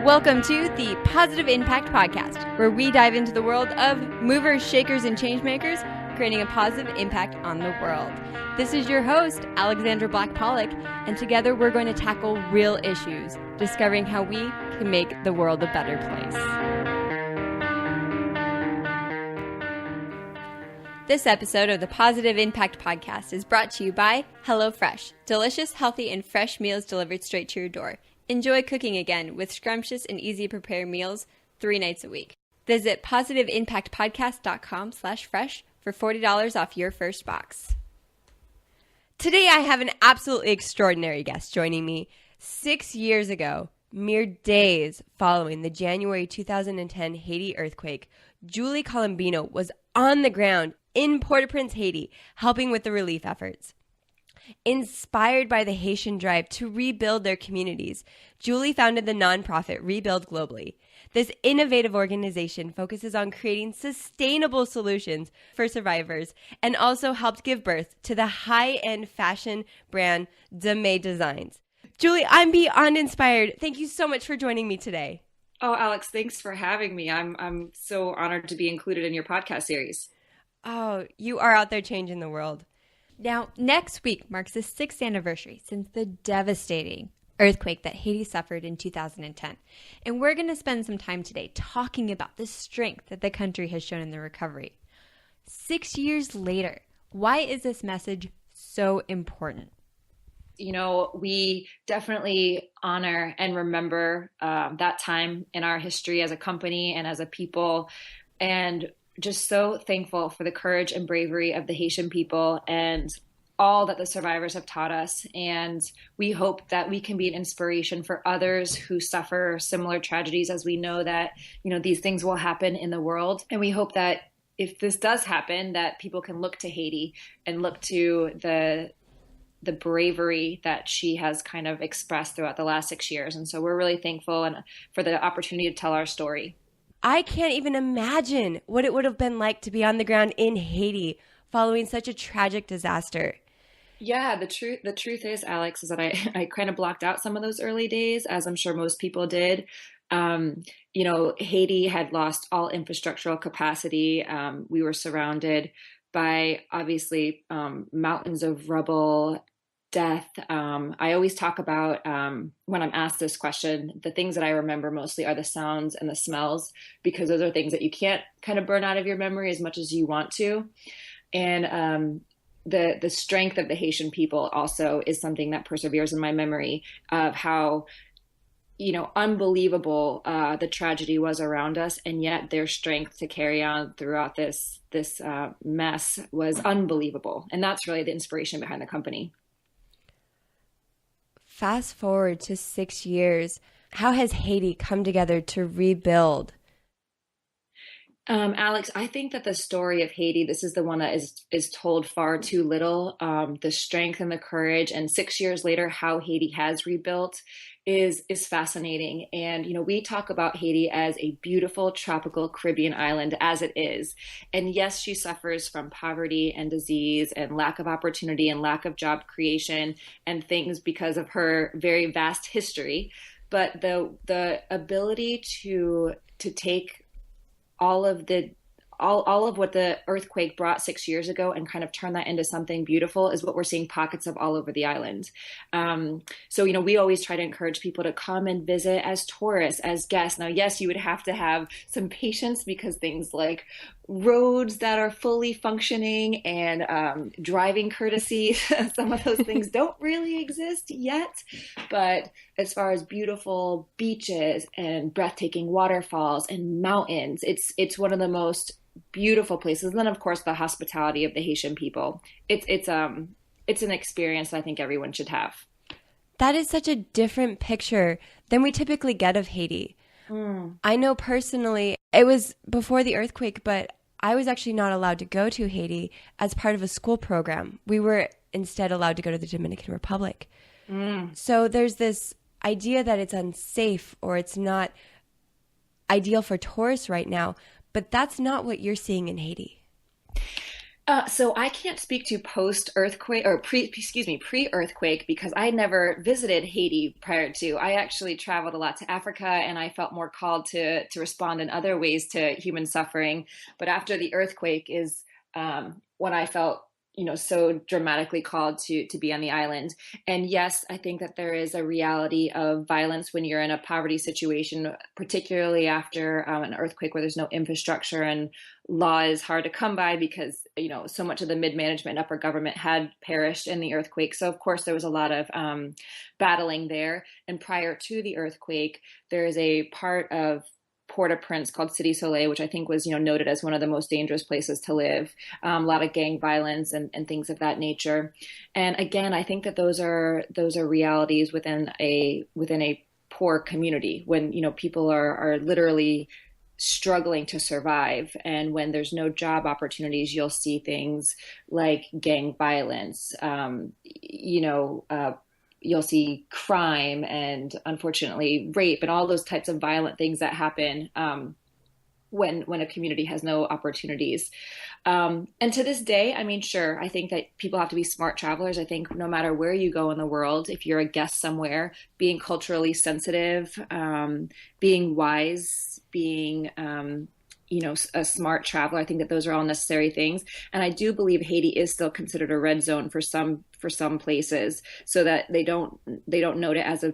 Welcome to the Positive Impact Podcast, where we dive into the world of movers, shakers, and changemakers, creating a positive impact on the world. This is your host, Alexandra Black-Pollock, and together we're going to tackle real issues, discovering how we can make the world a better place. This episode of the Positive Impact Podcast is brought to you by HelloFresh, delicious, healthy, and fresh meals delivered straight to your door. Enjoy cooking again with scrumptious and easy-to-prepare meals 3 nights a week. Visit positiveimpactpodcast.com/fresh for $40 off your first box. Today I have an absolutely extraordinary guest joining me. 6 years ago, mere days following the January 2010 Haiti earthquake, Julie Colombino was on the ground in Port-au-Prince, Haiti, helping with the relief efforts. Inspired by the Haitian drive to rebuild their communities, Julie founded the nonprofit Rebuild Globally. This innovative organization focuses on creating sustainable solutions for survivors and also helped give birth to the high-end fashion brand Deux Mains Designs. Julie, I'm beyond inspired. Thank you so much for joining me today. Oh, Alex, thanks for having me. I'm so honored to be included in your podcast series. Oh, you are out there changing the world. Now, next week marks the 6th anniversary since the devastating earthquake that Haiti suffered in 2010. And we're going to spend some time today talking about the strength that the country has shown in the recovery. 6 years later, why is this message so important? You know, we definitely honor and remember that time in our history as a company and as a people, and just so thankful for the courage and bravery of the Haitian people and all that the survivors have taught us. And we hope that we can be an inspiration for others who suffer similar tragedies, as we know that, you know, these things will happen in the world. And we hope that if this does happen, that people can look to Haiti and look to the bravery that she has kind of expressed throughout the last 6 years. And so we're really thankful and for the opportunity to tell our story. I can't even imagine what it would have been like to be on the ground in Haiti following such a tragic disaster. Yeah, the truth is, Alex, is that I kind of blocked out some of those early days, as I'm sure most people did. You know, Haiti had lost all infrastructural capacity. We were surrounded by, obviously, mountains of rubble, death. I always talk about, when I'm asked this question, the things that I remember mostly are the sounds and the smells, because those are things that you can't kind of burn out of your memory as much as you want to. And the strength of the Haitian people also is something that perseveres in my memory of how, you know, unbelievable the tragedy was around us, and yet their strength to carry on throughout this mess was unbelievable. And that's really the inspiration behind the company. Fast forward to 6 years, how has Haiti come together to rebuild? Alex, I think that the story of Haiti, this is the one that is told far too little. The strength and the courage, and 6 years later, how Haiti has rebuilt is fascinating. And, you know, we talk about Haiti as a beautiful tropical Caribbean island, as it is. And yes, she suffers from poverty and disease and lack of opportunity and lack of job creation and things because of her very vast history. But the ability to take all of what the earthquake brought 6 years ago and kind of turn that into something beautiful is what we're seeing pockets of all over the island. So, you know, we always try to encourage people to come and visit as tourists, as guests. Now, yes, you would have to have some patience because things like roads that are fully functioning and driving courtesy, some of those things don't really exist yet. But as far as beautiful beaches and breathtaking waterfalls and mountains, it's one of the most beautiful places. And then, of course, the hospitality of the Haitian people. It's an experience that I think everyone should have. That is such a different picture than we typically get of Haiti. I know personally, it was before the earthquake, but I was actually not allowed to go to Haiti as part of a school program. We were instead allowed to go to the Dominican Republic. So there's this idea that it's unsafe or it's not ideal for tourists right now, but that's not what you're seeing in Haiti. So I can't speak to post earthquake or pre earthquake because I never visited Haiti prior to. I actually traveled a lot to Africa, and I felt more called to respond in other ways to human suffering. But after the earthquake is when I felt, so dramatically called to be on the island. And yes, I think that there is a reality of violence when you're in a poverty situation, particularly after an earthquake where there's no infrastructure and law is hard to come by because, so much of the mid-management and upper government had perished in the earthquake. So of course there was a lot of battling there. And prior to the earthquake, there is a part of Port-au-Prince called City Soleil, which I think was, noted as one of the most dangerous places to live. A lot of gang violence and things of that nature. And again, I think that those are realities within a poor community when, people are literally struggling to survive. And when there's no job opportunities, you'll see things like gang violence, you'll see crime and unfortunately rape and all those types of violent things that happen when a community has no opportunities. And to this day, I mean, sure, I think that people have to be smart travelers. I think no matter where you go in the world, if you're a guest somewhere, being culturally sensitive, being wise, being a smart traveler. I think that those are all necessary things. And I do believe Haiti is still considered a red zone for some places, so that they don't note it as a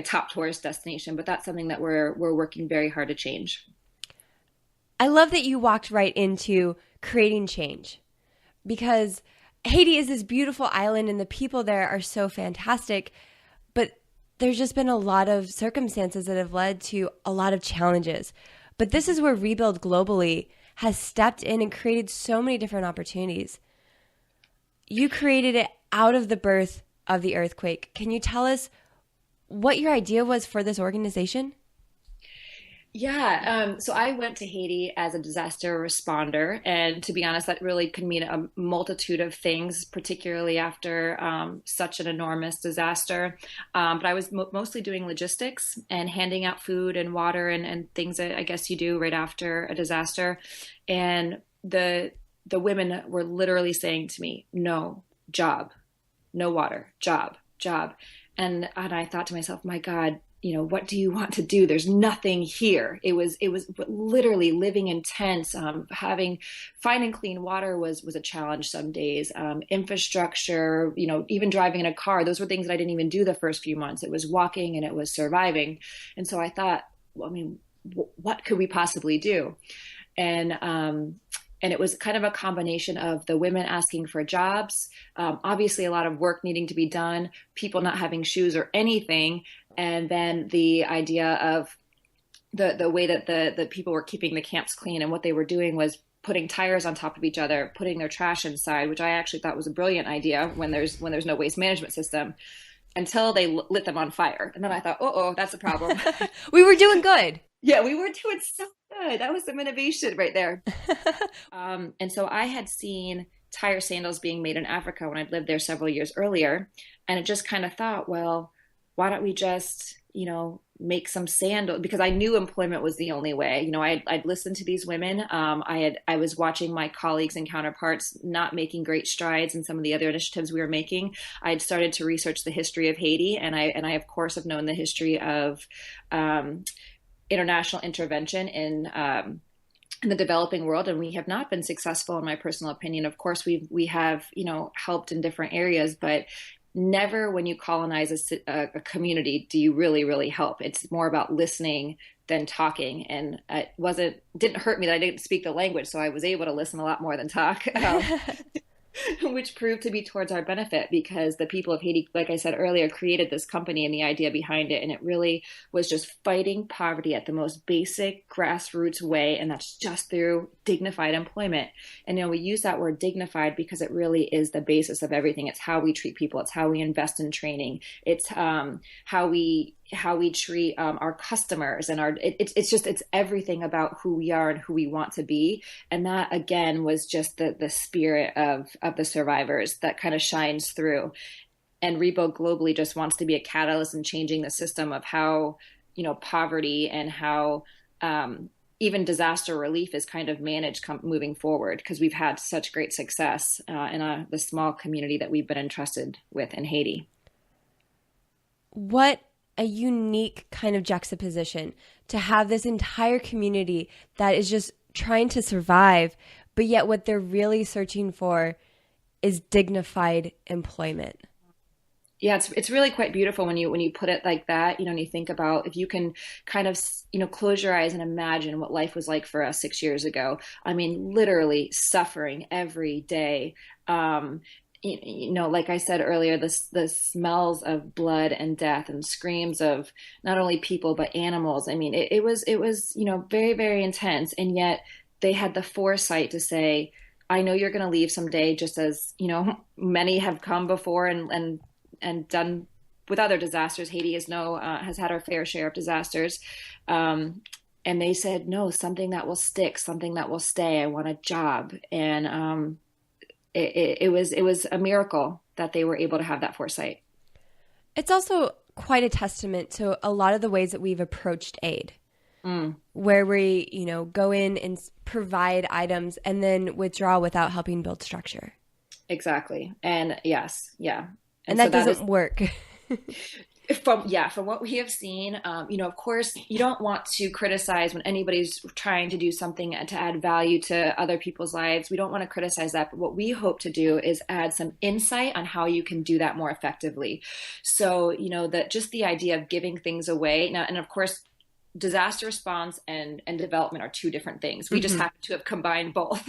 top tourist destination. But that's something that we're working very hard to change. I love that you walked right into creating change, because Haiti is this beautiful island and the people there are so fantastic, but there's just been a lot of circumstances that have led to a lot of challenges. But this is where Rebuild Globally has stepped in and created so many different opportunities. You created it out of the birth of the earthquake. Can you tell us what your idea was for this organization? Yeah, so I went to Haiti as a disaster responder, and to be honest, that really could mean a multitude of things, particularly after such an enormous disaster. But I was mostly doing logistics and handing out food and water and things that I guess you do right after a disaster. And the women were literally saying to me, "No job, no water, job, job," and I thought to myself, "My God." What do you want to do? There's nothing here. It was literally living in tents. Finding clean water was a challenge some days. Infrastructure, even driving in a car, those were things that I didn't even do the first few months. It was walking and it was surviving. And so I thought, well, I mean, what could we possibly do? And it was kind of a combination of the women asking for jobs, obviously a lot of work needing to be done, people not having shoes or anything, and then the idea of the way that the people were keeping the camps clean. And what they were doing was putting tires on top of each other, putting their trash inside, which I actually thought was a brilliant idea when there's no waste management system, until they lit them on fire. And then I thought, oh, that's a problem. We were doing good. Yeah, we were doing so good. That was some innovation right there. And so I had seen tire sandals being made in Africa when I'd lived there several years earlier. And it just kind of thought, well, why don't we just, make some sandals? Because I knew employment was the only way. I'd listened to these women. I was watching my colleagues and counterparts not making great strides in some of the other initiatives we were making. I had started to research the history of Haiti, and I of course have known the history of international intervention in the developing world, and we have not been successful, in my personal opinion. Of course, we have helped in different areas, but never when you colonize a community do you really help. It's more about listening than talking. And it didn't hurt me that I didn't speak the language, so I was able to listen a lot more than talk. Which proved to be towards our benefit, because the people of Haiti, like I said earlier, created this company and the idea behind it. And it really was just fighting poverty at the most basic grassroots way. And that's just through dignified employment. And, we use that word dignified because it really is the basis of everything. It's how we treat people. It's how we invest in training. It's how we treat our customers, and it's everything about who we are and who we want to be. And that again was just the spirit of the survivors that kind of shines through. And Rebuild Globally just wants to be a catalyst in changing the system of how poverty and how even disaster relief is kind of managed moving forward because we've had such great success in the small community that we've been entrusted with in Haiti. What a unique kind of juxtaposition to have this entire community that is just trying to survive, but yet what they're really searching for is dignified employment. Yeah, it's really quite beautiful when you put it like that, and you think about if you can kind of, close your eyes and imagine what life was like for us 6 years ago. I mean, literally suffering every day. Like I said earlier, the smells of blood and death and screams of not only people but animals. I mean, it was very, very intense, and yet they had the foresight to say, I know you're going to leave someday, just as many have come before and done with other disasters. Haiti has had our fair share of disasters. And they said, no, something that will stick, something that will stay. I want a job. And it was a miracle that they were able to have that foresight. It's also quite a testament to a lot of the ways that we've approached aid, where we, go in and provide items and then withdraw without helping build structure. Exactly. And yes. Yeah. And that so doesn't work. From what we have seen, of course, you don't want to criticize when anybody's trying to do something to add value to other people's lives. We don't want to criticize that. But what we hope to do is add some insight on how you can do that more effectively. So, that just the idea of giving things away now, and of course, disaster response and development are two different things. We just happen to have combined both.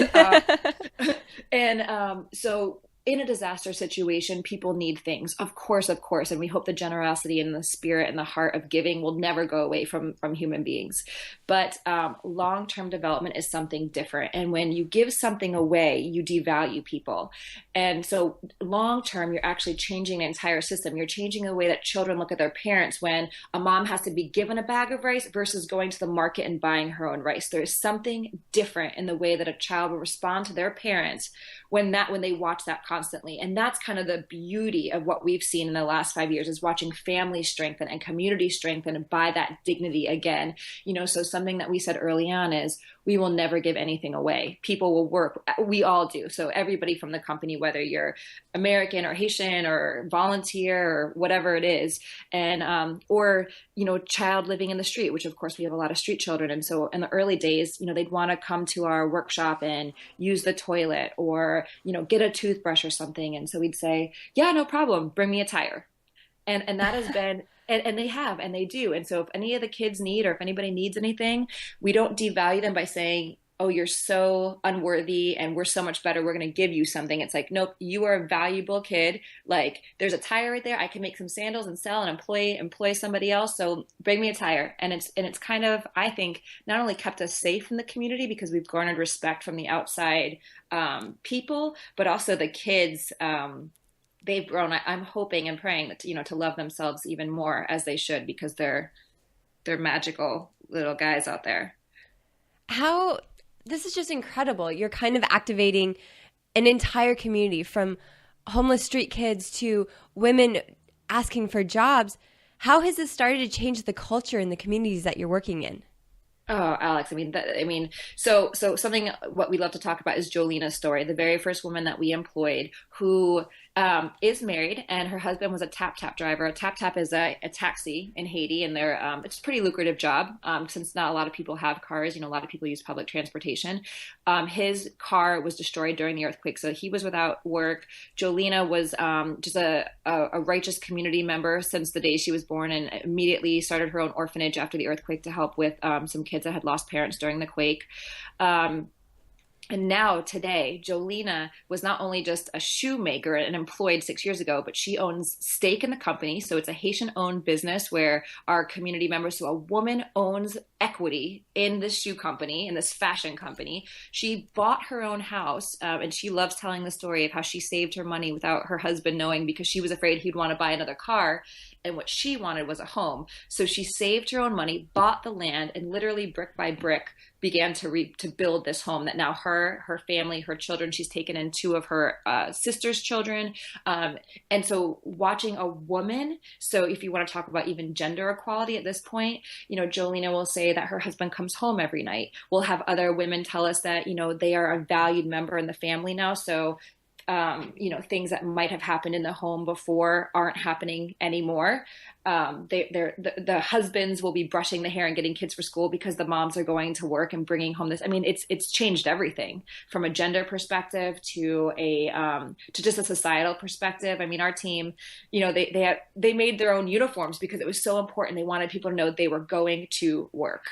So in a disaster situation, people need things, of course. And we hope the generosity and the spirit and the heart of giving will never go away from human beings. But long-term development is something different. And when you give something away, you devalue people. And so long-term, you're actually changing the entire system. You're changing the way that children look at their parents when a mom has to be given a bag of rice versus going to the market and buying her own rice. There is something different in the way that a child will respond to their parents when they watch that constantly. And that's kind of the beauty of what we've seen in the last 5 years, is watching families strengthen and community strengthen by that dignity again. So something that we said early on is we will never give anything away. People will work. We all do. So everybody from the company, whether you're American or Haitian or volunteer or whatever it is, and or child living in the street, which of course we have a lot of street children. And so in the early days, they'd want to come to our workshop and use the toilet or get a toothbrush or something. And so we'd say, yeah, no problem, bring me a tire. And that has been and they have, and they do. And so if any of the kids need, or if anybody needs anything, we don't devalue them by saying, oh, you're so unworthy and we're so much better, we're going to give you something. It's like, nope, you are a valuable kid. Like, there's a tire right there. I can make some sandals and sell and employ somebody else. So bring me a tire. And it's kind of, I think, not only kept us safe in the community because we've garnered respect from the outside people, but also the kids, they've grown. I'm hoping and praying that, to love themselves even more, as they should, because they're magical little guys out there. This is just incredible. You're kind of activating an entire community, from homeless street kids to women asking for jobs. How has this started to change the culture in the communities that you're working in? Oh, Alex, so something what we love to talk about is Jolina's story, the very first woman that we employed, who is married, and her husband was a tap driver. A tap is a taxi in Haiti, and it's a pretty lucrative job since not a lot of people have cars. A lot of people use public transportation. His car was destroyed during the earthquake, so he was without work. Jolina was just a righteous community member since the day she was born, and immediately started her own orphanage after the earthquake to help with some kids that had lost parents during the quake. And now today, Jolina was not only just a shoemaker and employed 6 years ago, but she owns stake in the company. So it's a Haitian-owned business where our community members, so a woman owns equity in this shoe company, in this fashion company. She bought her own house, and she loves telling the story of how she saved her money without her husband knowing because she was afraid he'd want to buy another car. and what she wanted was a home. So she saved her own money, bought the land, and literally brick by brick began to build this home that now her family, her children, she's taken in two of her sister's children. And so watching a woman, so if you want to talk about even gender equality at this point, Jolena will say that her husband comes home every night. We'll have other women tell us that, they are a valued member in the family now. So things that might have happened in the home before aren't happening anymore. The husbands will be brushing the hair and getting kids for school because the moms are going to work and bringing home this. I mean, it's changed everything from a gender perspective to just a societal perspective. I mean, our team, they made their own uniforms because it was so important. They wanted people to know they were going to work.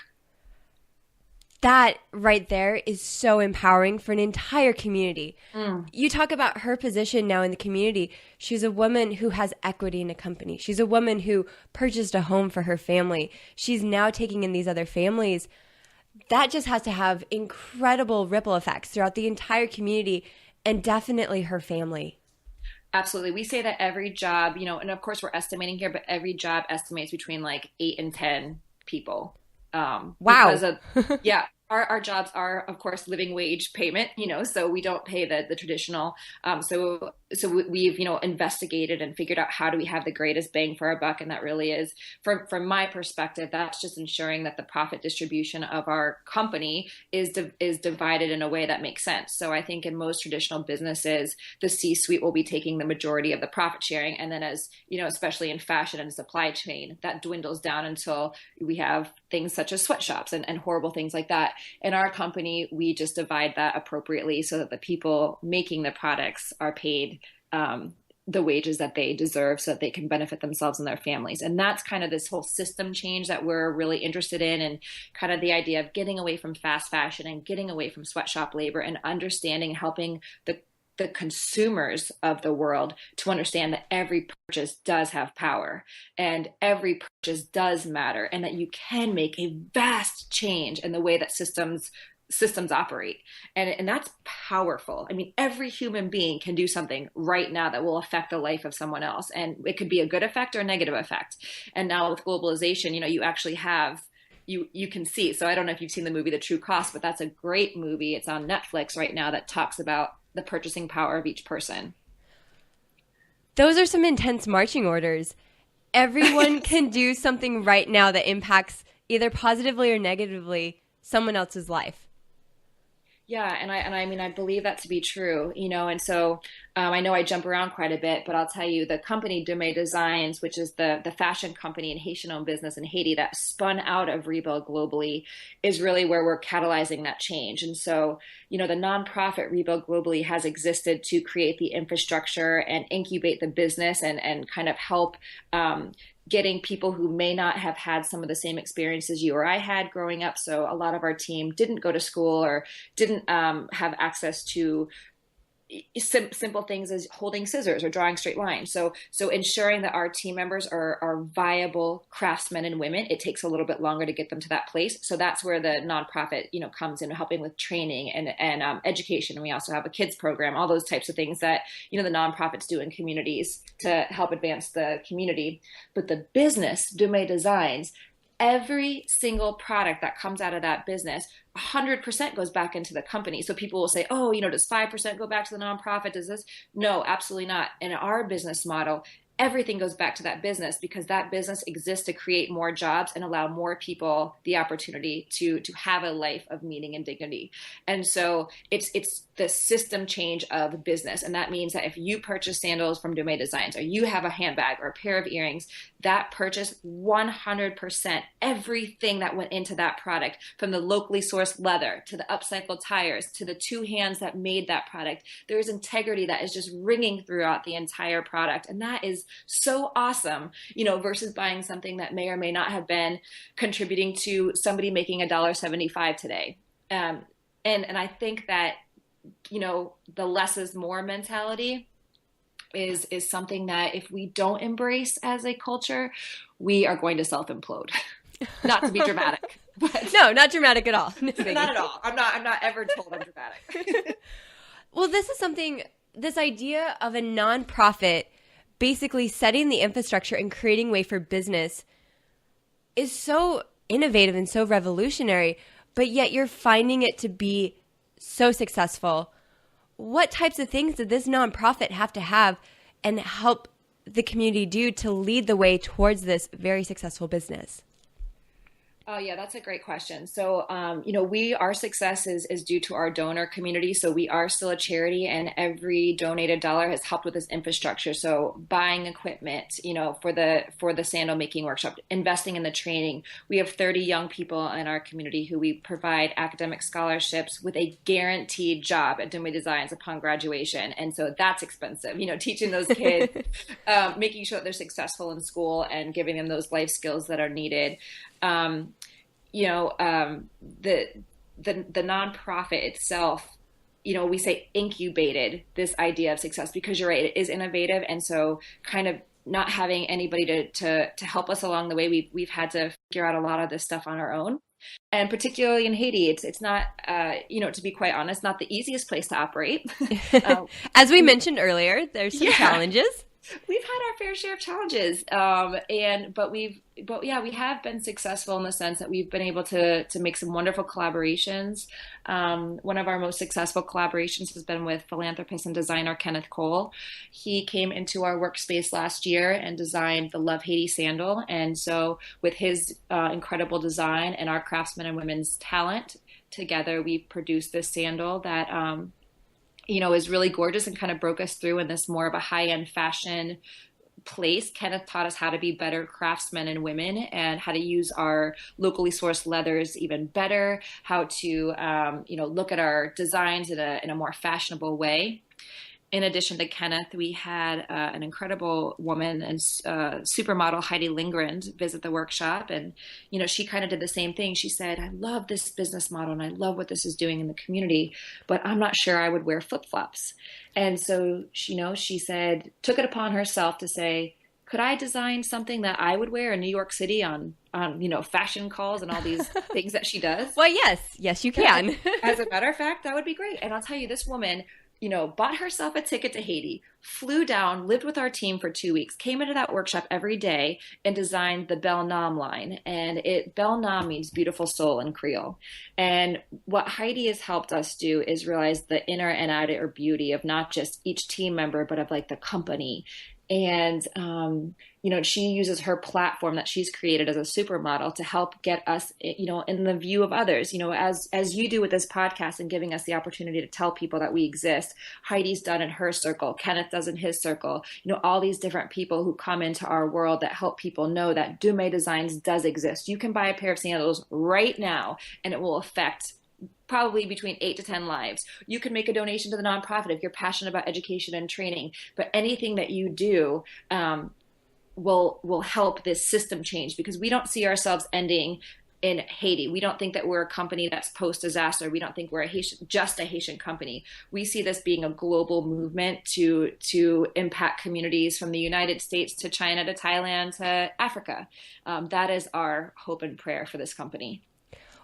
That right there is so empowering for an entire community. You talk about her position now in the community. She's a woman who has equity in a company. She's a woman who purchased a home for her family. She's now taking in these other families. That just has to have incredible ripple effects throughout the entire community and definitely her family. Absolutely. We say that every job, and of course we're estimating here, but every job estimates between like 8 and 10 people. Wow. Because of, our jobs are, of course, living wage payment, so we don't pay the traditional. So we've, investigated and figured out how do we have the greatest bang for our buck. And that really is, from my perspective, that's just ensuring that the profit distribution of our company is divided in a way that makes sense. So I think in most traditional businesses, the C-suite will be taking the majority of the profit sharing. And then as, especially in fashion and supply chain, that dwindles down until we have things such as sweatshops and horrible things like that. In our company, we just divide that appropriately so that the people making the products are paid the wages that they deserve so that they can benefit themselves and their families. And that's kind of this whole system change that we're really interested in, and kind of the idea of getting away from fast fashion and getting away from sweatshop labor and understanding, helping the consumers of the world to understand that every purchase does have power and every purchase does matter, and that you can make a vast change in the way that systems operate. And that's powerful. I mean, every human being can do something right now that will affect the life of someone else. And it could be a good effect or a negative effect. And now with globalization, you actually have, you can see. So I don't know if you've seen the movie The True Cost, but that's a great movie. It's on Netflix right now that talks about the purchasing power of each person. Those are some intense marching orders. Everyone can do something right now that impacts either positively or negatively someone else's life. Yeah, and I mean, I believe that to be true, and so I know I jump around quite a bit, but I'll tell you, the company Deux Mains Designs, which is the fashion company and Haitian-owned business in Haiti that spun out of Rebuild Globally, is really where we're catalyzing that change. And so, the nonprofit Rebuild Globally has existed to create the infrastructure and incubate the business and kind of help getting people who may not have had some of the same experiences you or I had growing up. So a lot of our team didn't go to school or didn't have access to simple things as holding scissors or drawing straight lines. So ensuring that our team members are viable craftsmen and women, it takes a little bit longer to get them to that place. So that's where the nonprofit, comes in, helping with training and education. And we also have a kids program, all those types of things that, the nonprofits do in communities to help advance the community. But the business, Deux Mains Designs, every single product that comes out of that business, 100% goes back into the company. So people will say, oh, does 5% go back to the nonprofit? Does this? No, absolutely not. In our business model, everything goes back to that business because that business exists to create more jobs and allow more people the opportunity to have a life of meaning and dignity. And so it's the system change of business. And that means that if you purchase sandals from Deux Mains Designs, or you have a handbag or a pair of earrings, that purchase 100%, everything that went into that product, from the locally sourced leather to the upcycled tires to the two hands that made that product, there is integrity that is just ringing throughout the entire product. And that is so awesome, versus buying something that may or may not have been contributing to somebody making $1.75 today. And I think that, the less is more mentality is something that if we don't embrace as a culture, we are going to self-implode. Not to be dramatic. But no, not dramatic at all. Not at all. I'm not ever told I'm dramatic. Well, this idea of a nonprofit basically setting the infrastructure and creating way for business is so innovative and so revolutionary, but yet you're finding it to be so successful. What types of things did this nonprofit have to have and help the community do to lead the way towards this very successful business? Oh, yeah, that's a great question. So, our success is due to our donor community. So we are still a charity, and every donated dollar has helped with this infrastructure. So buying equipment, for the sandal making workshop, investing in the training. We have 30 young people in our community who we provide academic scholarships with a guaranteed job at Deux Mains Designs upon graduation. And so that's expensive, teaching those kids, making sure that they're successful in school and giving them those life skills that are needed. The nonprofit itself, we say incubated this idea of success because you're right, it is innovative. And so kind of not having anybody to help us along the way, we've had to figure out a lot of this stuff on our own. And particularly in Haiti, it's not, to be quite honest, not the easiest place to operate. As we mentioned earlier, there's some challenges. We've had our fair share of challenges, but we have been successful in the sense that we've been able to make some wonderful collaborations. One of our most successful collaborations has been with philanthropist and designer Kenneth Cole. He came into our workspace last year and designed the Love Haiti sandal. And so with his incredible design and our craftsmen and women's talent together, we produced this sandal that is really gorgeous and kind of broke us through in this more of a high-end fashion place. Kenneth taught us how to be better craftsmen and women and how to use our locally sourced leathers even better, how to, look at our designs in a more fashionable way. In addition to Kenneth, we had an incredible woman and supermodel, Heidi Lindgren, visit the workshop. And, she kind of did the same thing. She said, I love this business model and I love what this is doing in the community, but I'm not sure I would wear flip-flops. And so, she said, took it upon herself to say, could I design something that I would wear in New York City on fashion calls and all these things that she does? Well, yes, you can. As a matter of fact, that would be great. And I'll tell you, this woman, bought herself a ticket to Haiti, flew down, lived with our team for 2 weeks, came into that workshop every day and designed the Belle Nam line. And Belle Nam means beautiful soul in Creole. And what Heidi has helped us do is realize the inner and outer beauty of not just each team member, but of like the company. And, she uses her platform that she's created as a supermodel to help get us, in the view of others, as you do with this podcast and giving us the opportunity to tell people that we exist. Heidi's done in her circle, Kenneth does in his circle, all these different people who come into our world that help people know that Deux Mains Designs does exist. You can buy a pair of sandals right now and it will affect probably between 8 to 10 lives. You can make a donation to the nonprofit if you're passionate about education and training, but anything that you do will help this system change, because we don't see ourselves ending in Haiti. We don't think that we're a company that's post-disaster. We don't think we're just a Haitian company. We see this being a global movement to impact communities from the United States to China to Thailand to Africa. That is our hope and prayer for this company.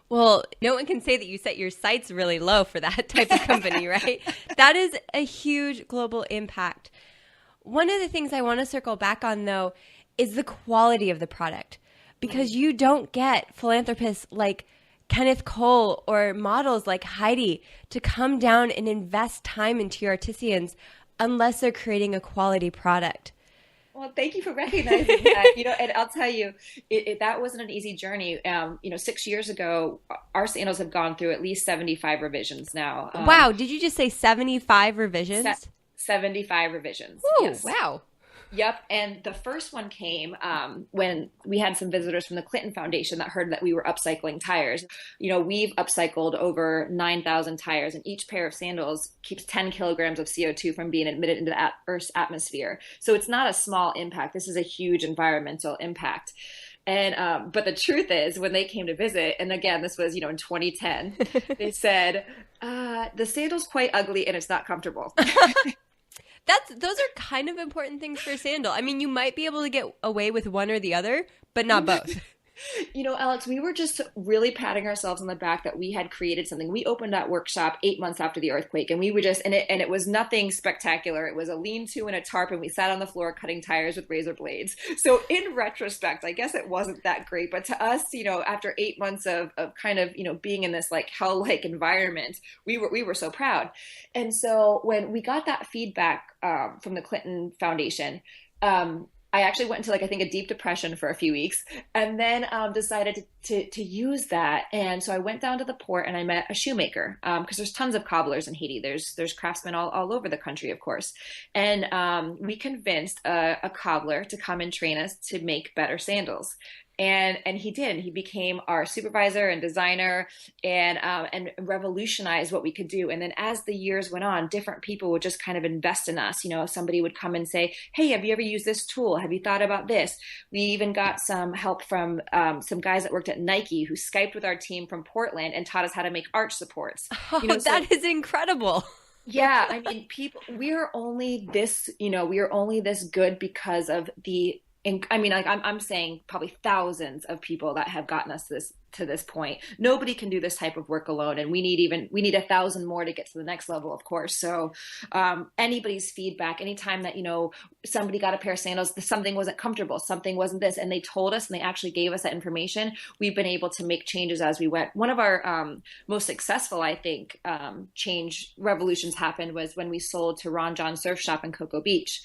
Well, no one can say that you set your sights really low for that type of company, right? That is a huge global impact. One of the things I want to circle back on, though, is the quality of the product, because you don't get philanthropists like Kenneth Cole or models like Heidi to come down and invest time into your artisans unless they're creating a quality product. Well, thank you for recognizing that. And I'll tell you, that wasn't an easy journey. 6 years ago, our sandals have gone through at least 75 revisions now. Wow. Did you just say 75 revisions? 75 revisions. Ooh, yes. Wow. Yep. And the first one came when we had some visitors from the Clinton Foundation that heard that we were upcycling tires. We've upcycled over 9,000 tires, and each pair of sandals keeps 10 kilograms of CO2 from being emitted into the Earth's atmosphere. So it's not a small impact. This is a huge environmental impact. And but the truth is, when they came to visit, and again, this was, in 2010, they said, the sandal's quite ugly and it's not comfortable. Those are kind of important things for a sandal. I mean, you might be able to get away with one or the other, but not both. Alex, we were just really patting ourselves on the back that we had created something. We opened that workshop 8 months after the earthquake, and we were just, and it was nothing spectacular. It was a lean-to and a tarp, and we sat on the floor cutting tires with razor blades. So in retrospect, I guess it wasn't that great. But to us, after 8 months of kind of, being in this like hell-like environment, we were so proud. And so when we got that feedback from the Clinton Foundation, I actually went into I think a deep depression for a few weeks, and then decided to use that. And so I went down to the port and I met a shoemaker, because there's tons of cobblers in Haiti. There's craftsmen all over the country, of course. And we convinced a cobbler to come and train us to make better sandals. And he did. He became our supervisor and designer, and revolutionized what we could do. And then as the years went on, different people would just kind of invest in us. Somebody would come and say, "Hey, have you ever used this tool? Have you thought about this?" We even got some help from some guys that worked at Nike who Skyped with our team from Portland and taught us how to make arch supports. Oh, that is incredible. Yeah, I mean, we are only this good because of the. And I mean, I'm saying probably thousands of people that have gotten us to this point. Nobody can do this type of work alone, and we need 1,000 more to get to the next level, of course. So anybody's feedback, anytime that somebody got a pair of sandals, something wasn't comfortable, something wasn't this, and they told us and they actually gave us that information, we've been able to make changes as we went. One of our most successful, I think, change revolutions happened was when we sold to Ron John Surf Shop in Cocoa Beach.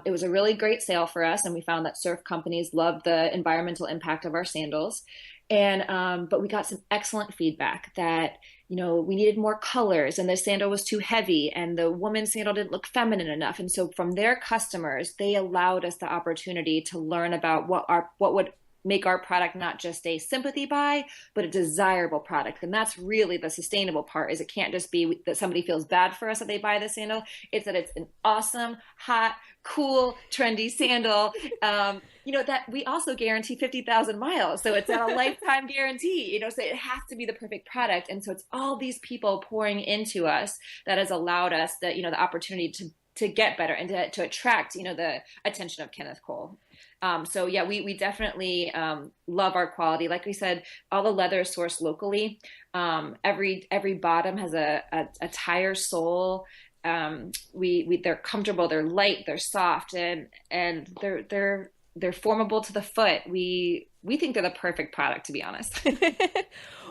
It was a really great sale for us, and we found that surf companies loved the environmental impact of our sandals. But we got some excellent feedback that, we needed more colors, and the sandal was too heavy, and the woman's sandal didn't look feminine enough. And so from their customers, they allowed us the opportunity to learn about what would make our product not just a sympathy buy, but a desirable product. And that's really the sustainable part, is it can't just be that somebody feels bad for us that they buy the sandal. It's that it's an awesome, hot, cool, trendy sandal, that we also guarantee 50,000 miles. So it's at a lifetime guarantee, so it has to be the perfect product. And so it's all these people pouring into us that has allowed us the opportunity to get better and to attract, the attention of Kenneth Cole. So yeah, we definitely love our quality. Like we said, all the leather is sourced locally. Every bottom has a tire sole. They're comfortable, they're light, they're soft, and they're formable to the foot. We think they're the perfect product, to be honest.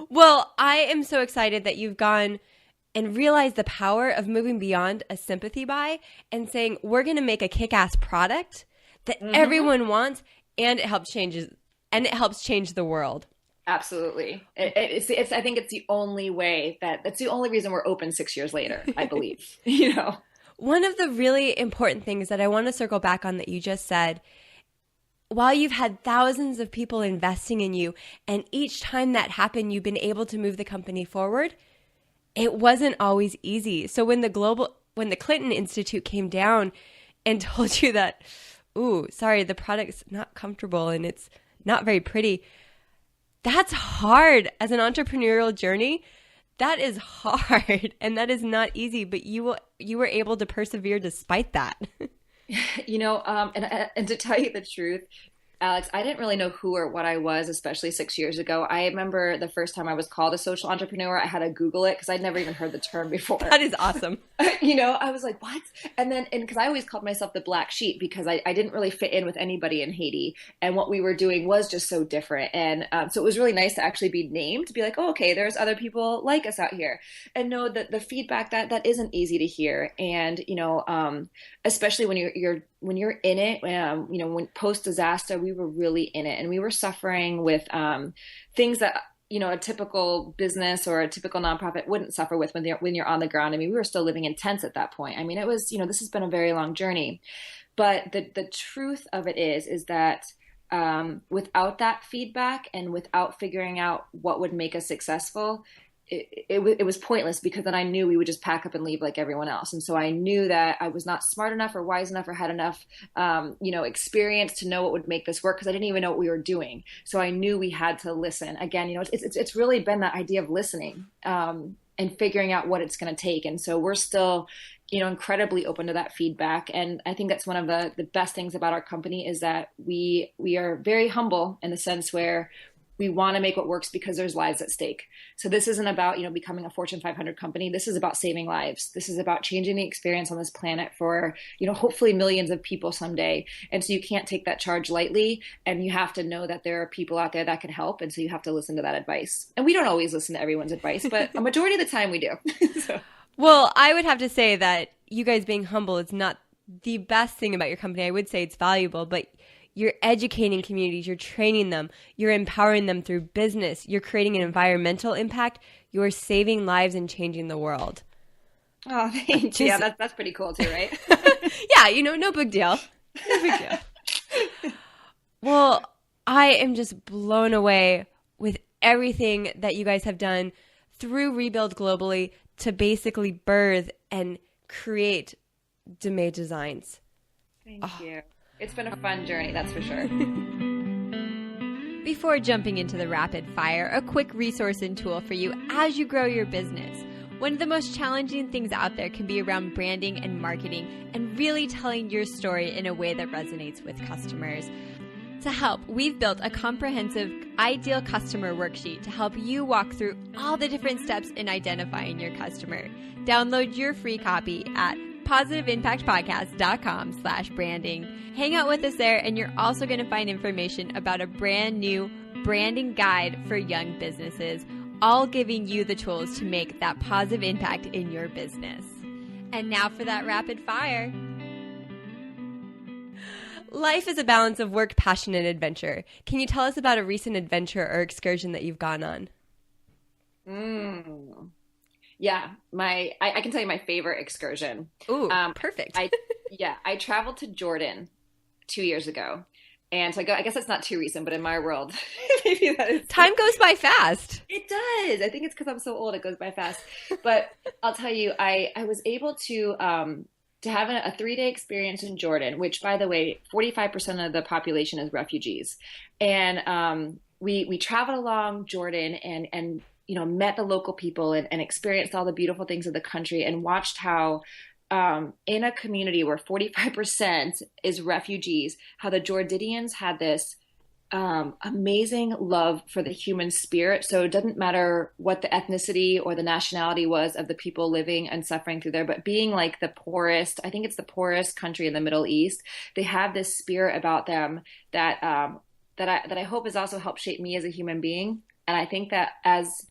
Well, I am so excited that you've gone and realized the power of moving beyond a sympathy buy and saying, we're going to make a kick-ass product that everyone wants, and it helps change the world. Absolutely. I think it's the only way that's the only reason we're open 6 years later, I believe. One of the really important things that I want to circle back on that you just said, while you've had thousands of people investing in you, and each time that happened, you've been able to move the company forward, it wasn't always easy. So when the Clinton Institute came down and told you that, ooh, sorry, the product's not comfortable and it's not very pretty, that's hard as an entrepreneurial journey. That is hard, and that is not easy, but you were able to persevere despite that. And to tell you the truth, Alex, I didn't really know who or what I was, especially 6 years ago. I remember the first time I was called a social entrepreneur, I had to Google it because I'd never even heard the term before. That is awesome. I was like, what? And because I always called myself the black sheep because I didn't really fit in with anybody in Haiti. And what we were doing was just so different. And so it was really nice to actually be named, to be like, oh, okay, there's other people like us out here. And know that the feedback that isn't easy to hear. And, especially when you're in it, when post disaster, we were really in it, and we were suffering with things that a typical business or a typical nonprofit wouldn't suffer with when you're on the ground. I mean, we were still living in tents at that point. I mean, it was this has been a very long journey, but the truth of it is that without that feedback and without figuring out what would make us successful, it was pointless, because then I knew we would just pack up and leave like everyone else. And so I knew that I was not smart enough or wise enough or had enough, experience to know what would make this work, because I didn't even know what we were doing. So I knew we had to listen. Again, it's really been that idea of listening and figuring out what it's going to take. And so we're still incredibly open to that feedback. And I think that's one of the best things about our company is that we are very humble in the sense where we want to make what works because there's lives at stake. So this isn't about, becoming a Fortune 500 company. This is about saving lives. This is about changing the experience on this planet for, hopefully millions of people someday. And so you can't take that charge lightly. And you have to know that there are people out there that can help. And so you have to listen to that advice. And we don't always listen to everyone's advice, but a majority of the time we do. So. Well, I would have to say that you guys being humble is not the best thing about your company. I would say it's valuable, but you're educating communities, you're training them, you're empowering them through business, you're creating an environmental impact, you're saving lives and changing the world. Oh, thanks. Yeah, that's pretty cool too, right? Yeah, no big deal. No big deal. Well, I am just blown away with everything that you guys have done through Rebuild Globally to basically birth and create Deux Mains Designs. Thank you. It's been a fun journey, that's for sure. Before jumping into the rapid fire, a quick resource and tool for you as you grow your business. One of the most challenging things out there can be around branding and marketing and really telling your story in a way that resonates with customers. To help, we've built a comprehensive ideal customer worksheet to help you walk through all the different steps in identifying your customer. Download your free copy at positiveimpactpodcast.com/branding. Hang out with us there, and you're also going to find information about a brand new branding guide for young businesses, all giving you the tools to make that positive impact in your business. And now for that rapid fire. Life is a balance of work, passion, and adventure. Can you tell us about a recent adventure or excursion that you've gone on? Yeah, I can tell you my favorite excursion. Ooh, perfect. I traveled to Jordan 2 years ago. And so I guess that's not too recent, but in my world, maybe that is. Time goes by fast. It does. I think it's because I'm so old, it goes by fast. But I'll tell you, I was able to have a 3-day experience in Jordan, which, by the way, 45% of the population is refugees. And we traveled along Jordan and met the local people and experienced all the beautiful things of the country and watched how in a community where 45% is refugees, how the Jordanians had this amazing love for the human spirit. So it doesn't matter what the ethnicity or the nationality was of the people living and suffering through there, but being like the poorest, I think it's the poorest country in the Middle East, they have this spirit about them that I hope has also helped shape me as a human being. And I think that as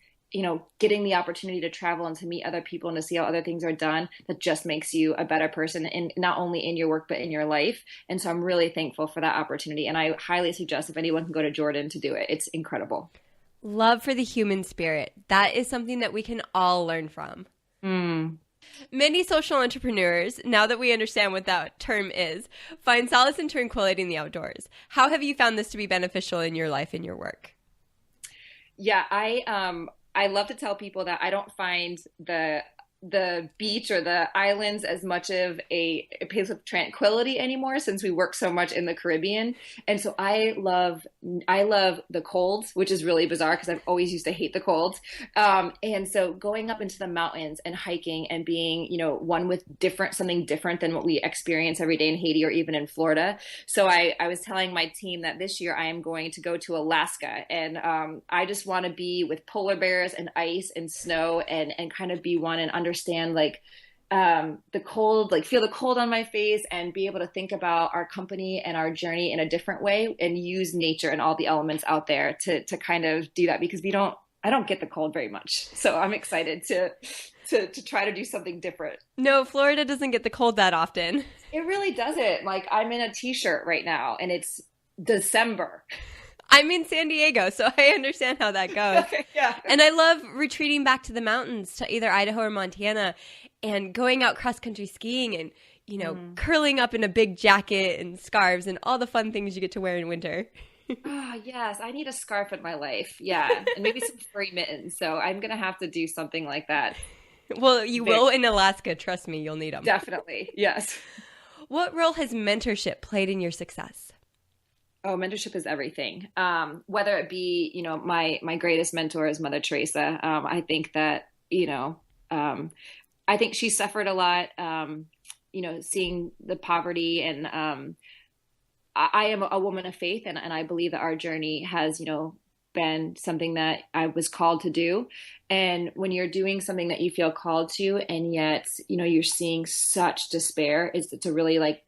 getting the opportunity to travel and to meet other people and to see how other things are done, that just makes you a better person, and not only in your work, but in your life. And so I'm really thankful for that opportunity. And I highly suggest if anyone can go to Jordan to do it. It's incredible. Love for the human spirit. That is something that we can all learn from. Many social entrepreneurs, now that we understand what that term is, find solace and tranquility in the outdoors. How have you found this to be beneficial in your life and your work? Yeah, I love to tell people that I don't find the beach or the islands as much of a place of tranquility anymore, since we work so much in the Caribbean. And so I love the cold, which is really bizarre because I've always used to hate the cold. And so going up into the mountains and hiking and being, one with something different than what we experience every day in Haiti or even in Florida. So I was telling my team that this year I am going to go to Alaska, and I just want to be with polar bears and ice and snow and kind of be one and understand the cold, feel the cold on my face and be able to think about our company and our journey in a different way and use nature and all the elements out there to kind of do that, because I don't get the cold very much. So I'm excited to try to do something different. No, Florida doesn't get the cold that often. It really doesn't. I'm in a t-shirt right now and it's December. I'm in San Diego, so I understand how that goes. Okay, yeah. And I love retreating back to the mountains, to either Idaho or Montana, and going out cross-country skiing and, curling up in a big jacket and scarves and all the fun things you get to wear in winter. Oh, yes. I need a scarf in my life. Yeah. And maybe some furry mittens. So I'm going to have to do something like that. Well, you will in Alaska. Trust me, you'll need them. Definitely. Yes. What role has mentorship played in your success? Oh, mentorship is everything. Whether it be, my greatest mentor is Mother Teresa. I think that, I think she suffered a lot, seeing the poverty, and I am a woman of faith, and I believe that our journey has, been something that I was called to do. And when you're doing something that you feel called to, and yet, you're seeing such despair, it's a really like,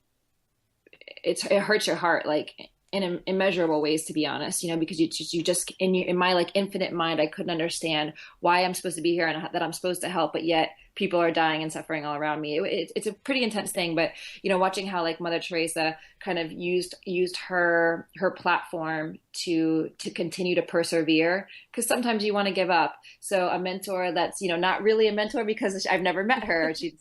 it hurts your heart, like in immeasurable ways, to be honest, because you just in my like infinite mind, I couldn't understand why I'm supposed to be here and that I'm supposed to help, but yet people are dying and suffering all around me. It's a pretty intense thing, but watching how like Mother Teresa kind of used her platform to continue to persevere, because sometimes you want to give up. So a mentor that's not really a mentor because I've never met her, she's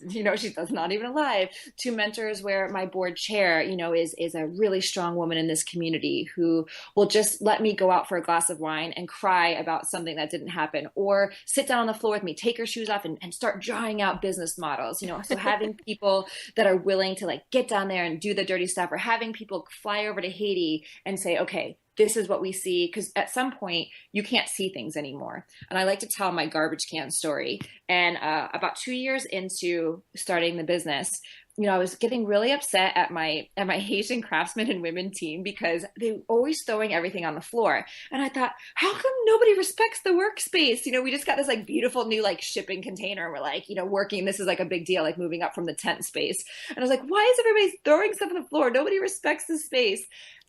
not even alive, to mentors where my board chair is a really strong woman in this community who will just let me go out for a glass of wine and cry about something that didn't happen, or sit down on the floor with me, take her shoes off and start drawing out business models, so having people that are willing to like get down there and do the dirty stuff, or having people fly over to Haiti and say, okay, this is what we see, because at some point you can't see things anymore. And I like to tell my garbage can story. And about 2 years into starting the business, I was getting really upset at my Haitian craftsmen and women team, because they were always throwing everything on the floor. And I thought, how come nobody respects the workspace? We just got this like beautiful new like shipping container. We're like, working. This is like a big deal, like moving up from the tent space. And I was like, why is everybody throwing stuff on the floor? Nobody respects the space.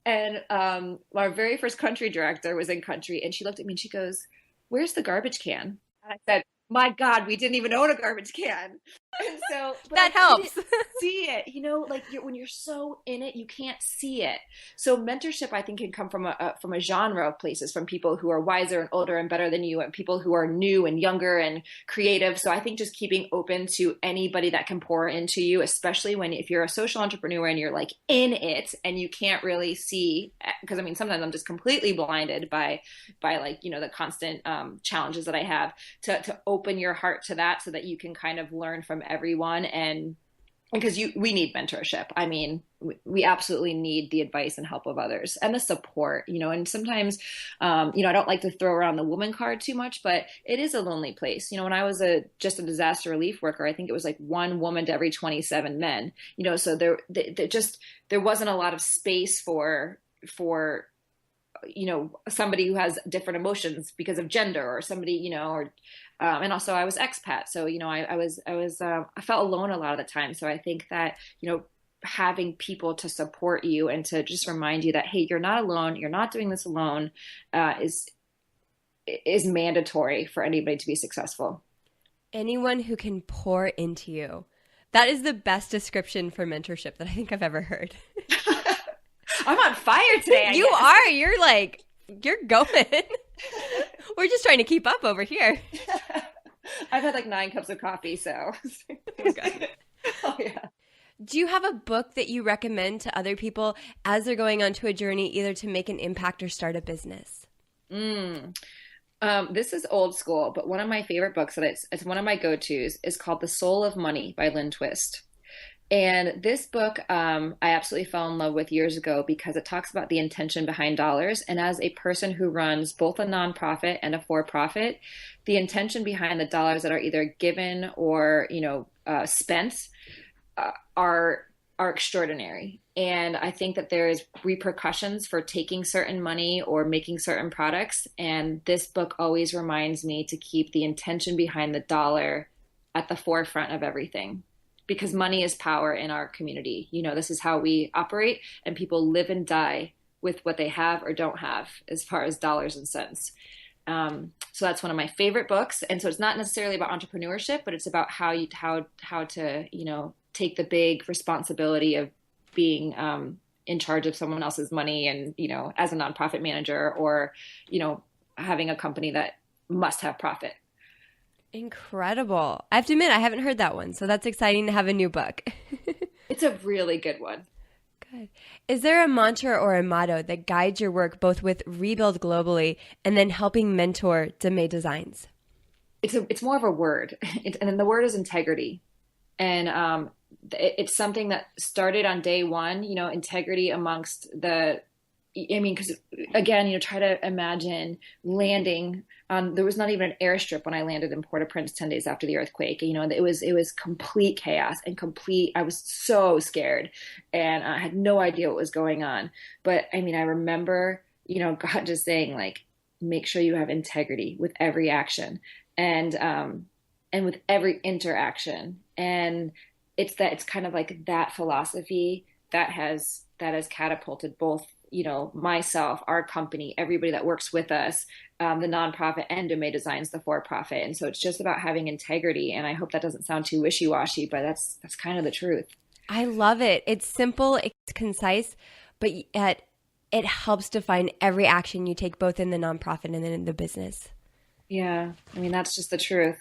And our very first country director was in country, and she looked at me and she goes, "Where's the garbage can?" And I said, "My God, we didn't even own a garbage can." And so that helps. See it, like when you're so in it, you can't see it. So mentorship, I think, can come from a genre of places, from people who are wiser and older and better than you, and people who are new and younger and creative. So I think just keeping open to anybody that can pour into you, especially if you're a social entrepreneur and you're like in it and you can't really see, because sometimes I'm just completely blinded by like, the constant challenges that I have, to open your heart to that, so that you can kind of learn from everyone. And because we need mentorship. We absolutely need the advice and help of others, and the support, and sometimes, I don't like to throw around the woman card too much, but it is a lonely place. When I was just a disaster relief worker, I think it was like one woman to every 27 men, so there wasn't a lot of space for somebody who has different emotions because of gender, or somebody, and also I was expat. So, I felt alone a lot of the time. So I think that, having people to support you and to just remind you that, hey, you're not alone, you're not doing this alone, is mandatory for anybody to be successful. Anyone who can pour into you. That is the best description for mentorship that I think I've ever heard. I'm on fire today. You are. You're going. We're just trying to keep up over here. I've had like 9 cups of coffee, so. Oh, yeah. Do you have a book that you recommend to other people as they're going onto a journey, either to make an impact or start a business? This is old school, but one of my favorite books that it's one of my go-tos is called The Soul of Money by Lynn Twist. And this book, I absolutely fell in love with years ago, because it talks about the intention behind dollars. And as a person who runs both a nonprofit and a for-profit, the intention behind the dollars that are either given or, spent are extraordinary. And I think that there is repercussions for taking certain money or making certain products. And this book always reminds me to keep the intention behind the dollar at the forefront of everything. Because money is power in our community. This is how we operate, and people live and die with what they have or don't have as far as dollars and cents. So that's one of my favorite books. And so it's not necessarily about entrepreneurship, but it's about how to, take the big responsibility of being in charge of someone else's money, and, as a nonprofit manager, or, having a company that must have profit. Incredible. I have to admit, I haven't heard that one. So that's exciting to have a new book. It's a really good one. Good. Is there a mantra or a motto that guides your work, both with Rebuild Globally and then helping mentor Deux Mains Designs? It's more of a word. And the word is integrity. And it's something that started on day one, integrity amongst the I mean, because again, try to imagine landing on, there was not even an airstrip when I landed in Port-au-Prince 10 days after the earthquake. It was complete chaos and I was so scared and I had no idea what was going on. But I mean, I remember, God just saying like, make sure you have integrity with every action and with every interaction. And it's kind of like that philosophy that has catapulted both, myself, our company, everybody that works with us, the nonprofit, and Deux Mains Designs, the for-profit. And so it's just about having integrity. And I hope that doesn't sound too wishy-washy, but that's kind of the truth. I love it. It's simple, it's concise, but yet it helps define every action you take, both in the nonprofit and in the business. Yeah. I mean, that's just the truth.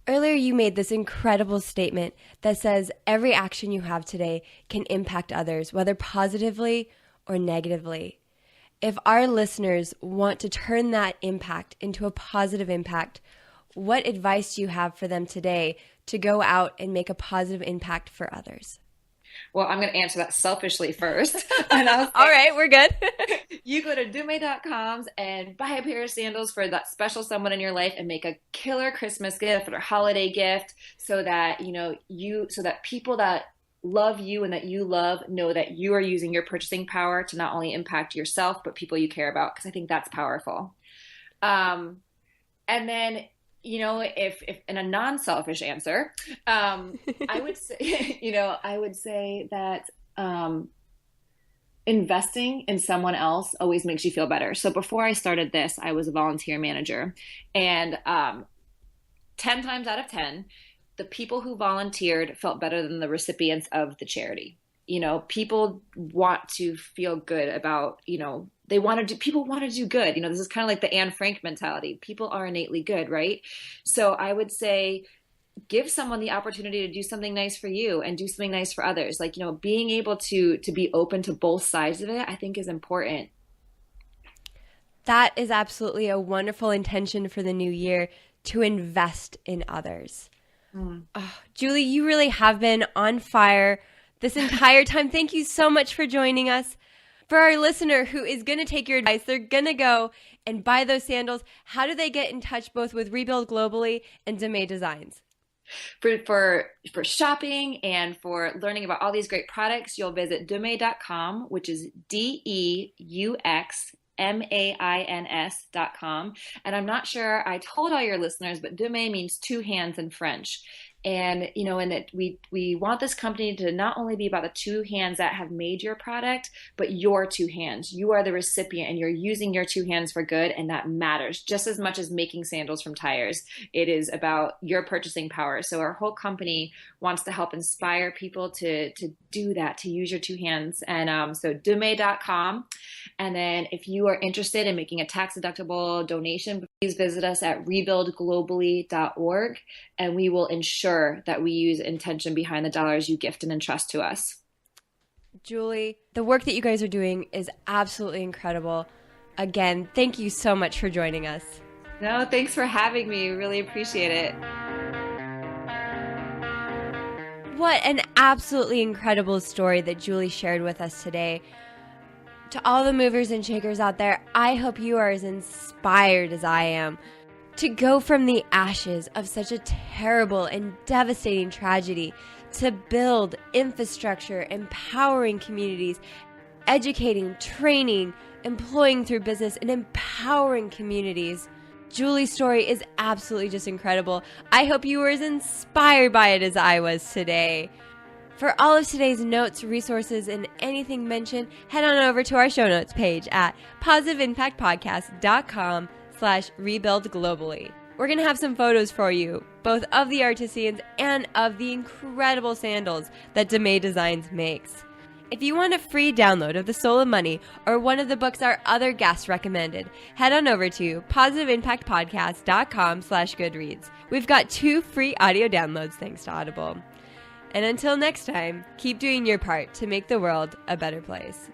Earlier, you made this incredible statement that says every action you have today can impact others, whether positively or negatively. If our listeners want to turn that impact into a positive impact, what advice do you have for them today to go out and make a positive impact for others? Well, I'm going to answer that selfishly first. And all right, we're good. You go to deuxmains.com and buy a pair of sandals for that special someone in your life and make a killer Christmas gift or holiday gift so that, so that people that love you and that you love know that you are using your purchasing power to not only impact yourself, but people you care about, because I think that's powerful. And then, if in a non-selfish answer, I would say, that investing in someone else always makes you feel better. So before I started this, I was a volunteer manager, and 10 times out of 10, the people who volunteered felt better than the recipients of the charity. People want to feel good about, people want to do good. This is kind of like the Anne Frank mentality. People are innately good, right? So I would say, give someone the opportunity to do something nice for you and do something nice for others. Like, being able to be open to both sides of it, I think is important. That is absolutely a wonderful intention for the new year, to invest in others. Oh, Julie, you really have been on fire this entire time. Thank you so much for joining us. For our listener who is going to take your advice, they're going to go and buy those sandals. How do they get in touch both with Rebuild Globally and Deux Mains Designs? For shopping and for learning about all these great products, you'll visit deuxmains.com, which is DEUXMAINS.com. And I'm not sure I told all your listeners, but Deux Mains means two hands in French. And, and that we want this company to not only be about the two hands that have made your product, but your two hands. You are the recipient and you're using your two hands for good. And that matters just as much as making sandals from tires. It is about your purchasing power. So our whole company wants to help inspire people to do that, to use your two hands. And so deuxmains.com. And then if you are interested in making a tax-deductible donation, please visit us at rebuildglobally.org, and we will ensure that we use intention behind the dollars you gift and entrust to us. Julie, the work that you guys are doing is absolutely incredible. Again, thank you so much for joining us. No, thanks for having me. Really appreciate it. What an absolutely incredible story that Julie shared with us today. To all the movers and shakers out there, I hope you are as inspired as I am to go from the ashes of such a terrible and devastating tragedy to build infrastructure, empowering communities, educating, training, employing through business, and empowering communities. Julie's story is absolutely just incredible. I hope you were as inspired by it as I was today. For all of today's notes, resources, and anything mentioned, head on over to our show notes page at positiveimpactpodcast.com/rebuildglobally. We're going to have some photos for you, both of the artisans and of the incredible sandals that Deux Mains Designs makes. If you want a free download of The Soul of Money or one of the books our other guests recommended, head on over to positiveimpactpodcast.com/goodreads. We've got 2 free audio downloads thanks to Audible. And until next time, keep doing your part to make the world a better place.